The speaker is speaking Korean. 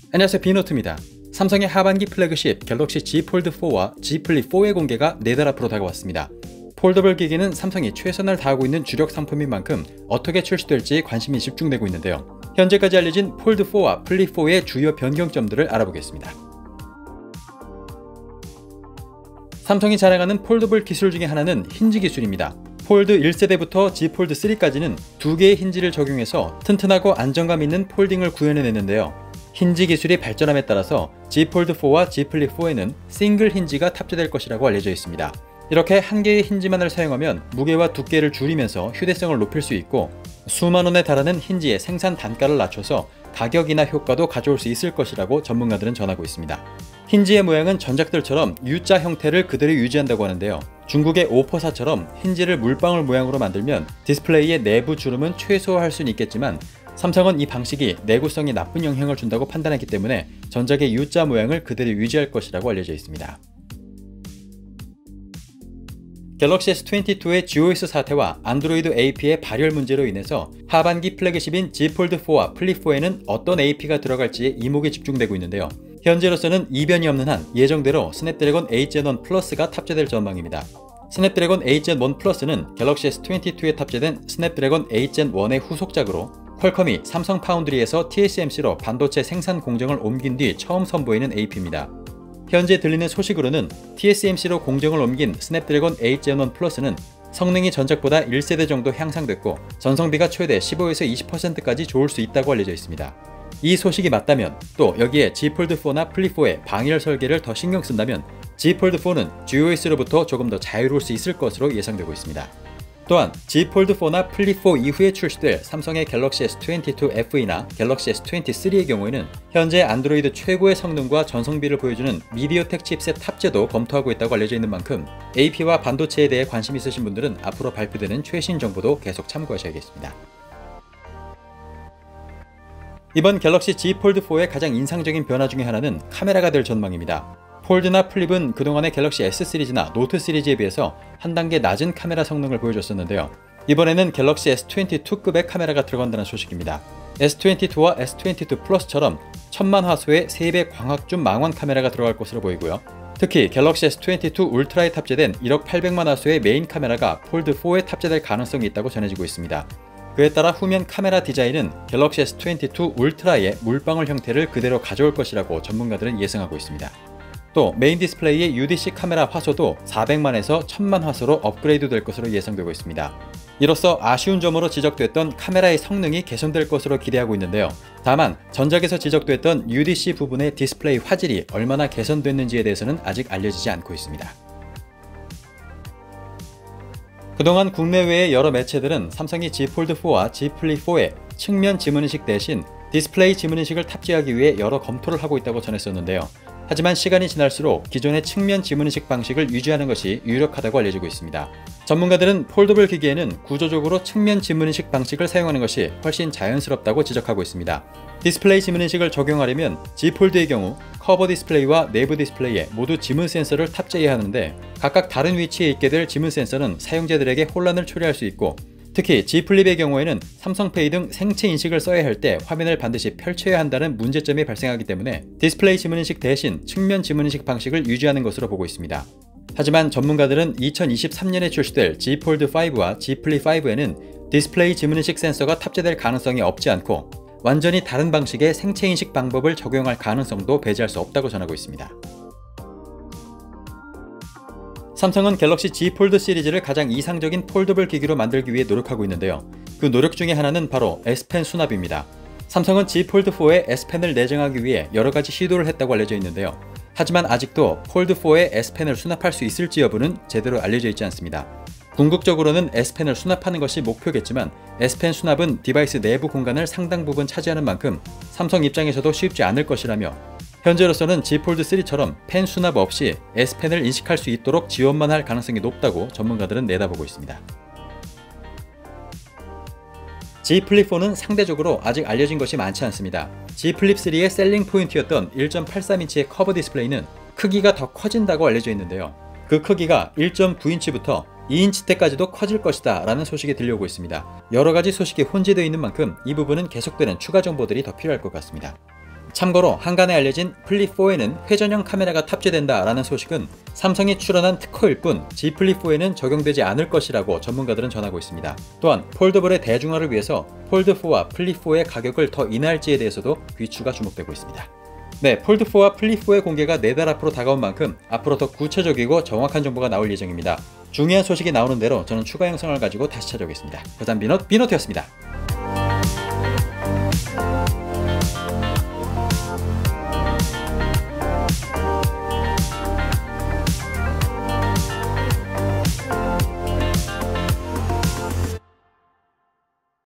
안녕하세요, 빈노트입니다. 삼성의 하반기 플래그십 갤럭시 Z 폴드4와 Z 플립4의 공개가 4달 앞으로 다가왔습니다. 폴더블 기기는 삼성이 최선을 다하고 있는 주력 상품인 만큼 어떻게 출시될지 관심이 집중되고 있는데요. 현재까지 알려진 폴드4와 플립4의 주요 변경점들을 알아보겠습니다. 삼성이 자랑하는 폴더블 기술 중에 하나는 힌지 기술입니다. 폴드 1세대부터 Z 폴드 3까지는 2개의 힌지를 적용해서 튼튼하고 안정감 있는 폴딩을 구현해냈는데요. 힌지 기술이 발전함에 따라서 Z 폴드4와 Z 플립4에는 싱글 힌지가 탑재될 것이라고 알려져 있습니다. 이렇게 한 개의 힌지만을 사용하면 무게와 두께를 줄이면서 휴대성을 높일 수 있고, 수만 원에 달하는 힌지의 생산 단가를 낮춰서 가격이나 효과도 가져올 수 있을 것이라고 전문가들은 전하고 있습니다. 힌지의 모양은 전작들처럼 U자 형태를 그대로 유지한다고 하는데요. 중국의 오포사처럼 힌지를 물방울 모양으로 만들면 디스플레이의 내부 주름은 최소화할 수는 있겠지만, 삼성은 이 방식이 내구성에 나쁜 영향을 준다고 판단했기 때문에 전작의 U자 모양을 그대로 유지할 것이라고 알려져 있습니다. 갤럭시 S22의 GOS 사태와 안드로이드 AP의 발열 문제로 인해서 하반기 플래그십인 Z 폴드4와 플립4에는 어떤 AP가 들어갈지에 이목이 집중되고 있는데요. 현재로서는 이변이 없는 한 예정대로 스냅드래곤 8gen 1 플러스가 탑재될 전망입니다. 스냅드래곤 8gen 1 플러스는 갤럭시 S22에 탑재된 스냅드래곤 8gen 1의 후속작으로 퀄컴이 삼성 파운드리에서 TSMC로 반도체 생산 공정을 옮긴 뒤 처음 선보이는 AP입니다. 현재 들리는 소식으로는 TSMC로 공정을 옮긴 스냅드래곤 8gen 1 플러스는 성능이 전작보다 1세대 정도 향상됐고 전성비가 최대 15에서 20%까지 좋을 수 있다고 알려져 있습니다. 이 소식이 맞다면, 또 여기에 Z 폴드4나 플립4의 방열 설계를 더 신경 쓴다면 Z 폴드4는 GOS로부터 조금 더 자유로울 수 있을 것으로 예상되고 있습니다. 또한 Z 폴드4나 플립4 이후에 출시될 삼성의 갤럭시 S22 FE나 갤럭시 S23의 경우에는 현재 안드로이드 최고의 성능과 전성비를 보여주는 미디어텍 칩셋 탑재도 검토하고 있다고 알려져 있는 만큼 AP와 반도체에 대해 관심 있으신 분들은 앞으로 발표되는 최신 정보도 계속 참고하셔야겠습니다. 이번 갤럭시 Z 폴드4의 가장 인상적인 변화 중에 하나는 카메라가 될 전망입니다. 폴드나 플립은 그동안의 갤럭시 S 시리즈나 노트 시리즈에 비해서 한 단계 낮은 카메라 성능을 보여줬었는데요. 이번에는 갤럭시 S22급의 카메라가 들어간다는 소식입니다. S22와 S22 플러스처럼 1000만 화소의 3배 광학줌 망원 카메라가 들어갈 것으로 보이고요. 특히 갤럭시 S22 울트라에 탑재된 1억 800만 화소의 메인 카메라가 폴드4에 탑재될 가능성이 있다고 전해지고 있습니다. 그에 따라 후면 카메라 디자인은 갤럭시 S22 울트라의 물방울 형태를 그대로 가져올 것이라고 전문가들은 예상하고 있습니다. 또 메인 디스플레이의 UDC 카메라 화소도 400만에서 1000만 화소로 업그레이드 될 것으로 예상되고 있습니다. 이로써 아쉬운 점으로 지적됐던 카메라의 성능이 개선될 것으로 기대하고 있는데요. 다만 전작에서 지적됐던 UDC 부분의 디스플레이 화질이 얼마나 개선됐는지에 대해서는 아직 알려지지 않고 있습니다. 그동안 국내외의 여러 매체들은 삼성이 Z 폴드4와 Z 플립4에 측면 지문인식 대신 디스플레이 지문인식을 탑재하기 위해 여러 검토를 하고 있다고 전했었는데요. 하지만 시간이 지날수록 기존의 측면 지문인식 방식을 유지하는 것이 유력하다고 알려지고 있습니다. 전문가들은 폴더블 기기에는 구조적으로 측면 지문인식 방식을 사용하는 것이 훨씬 자연스럽다고 지적하고 있습니다. 디스플레이 지문인식을 적용하려면 Z 폴드의 경우 커버 디스플레이와 내부 디스플레이에 모두 지문 센서를 탑재해야 하는데, 각각 다른 위치에 있게 될 지문 센서는 사용자들에게 혼란을 초래할 수 있고, 특히 Z 플립의 경우에는 삼성페이 등 생체 인식을 써야 할 때 화면을 반드시 펼쳐야 한다는 문제점이 발생하기 때문에 디스플레이 지문인식 대신 측면 지문인식 방식을 유지하는 것으로 보고 있습니다. 하지만 전문가들은 2023년에 출시될 Z 폴드5와 Z 플립5에는 디스플레이 지문인식 센서가 탑재될 가능성이 없지 않고 완전히 다른 방식의 생체 인식 방법을 적용할 가능성도 배제할 수 없다고 전하고 있습니다. 삼성은 갤럭시 Z 폴드 시리즈를 가장 이상적인 폴더블 기기로 만들기 위해 노력하고 있는데요. 그 노력 중에 하나는 바로 S펜 수납입니다. 삼성은 Z 폴드4에 S펜을 내장하기 위해 여러가지 시도를 했다고 알려져 있는데요. 하지만 아직도 폴드4에 S펜을 수납할 수 있을지 여부는 제대로 알려져 있지 않습니다. 궁극적으로는 S펜을 수납하는 것이 목표겠지만 S펜 수납은 디바이스 내부 공간을 상당 부분 차지하는 만큼 삼성 입장에서도 쉽지 않을 것이라며, 현재로서는 Z 폴드3처럼 펜 수납 없이 S펜을 인식할 수 있도록 지원만 할 가능성이 높다고 전문가들은 내다보고 있습니다. Z 플립4는 상대적으로 아직 알려진 것이 많지 않습니다. Z 플립3의 셀링 포인트였던 1.83인치의 커버 디스플레이는 크기가 더 커진다고 알려져 있는데요. 그 크기가 1.9인치부터 2인치대까지도 커질 것이다 라는 소식이 들려오고 있습니다. 여러가지 소식이 혼재되어 있는 만큼 이 부분은 계속되는 추가 정보들이 더 필요할 것 같습니다. 참고로 한간에 알려진 플립4에는 회전형 카메라가 탑재된다라는 소식은 삼성이 출원한 특허일 뿐 Z 플립4에는 적용되지 않을 것이라고 전문가들은 전하고 있습니다. 또한 폴더블의 대중화를 위해서 폴드4와 플립4의 가격을 더 인하할지에 대해서도 귀추가 주목되고 있습니다. 네, 폴드4와 플립4의 공개가 4달 앞으로 다가온 만큼 앞으로 더 구체적이고 정확한 정보가 나올 예정입니다. 중요한 소식이 나오는 대로 저는 추가 영상을 가지고 다시 찾아오겠습니다. 고단비노트였습니다.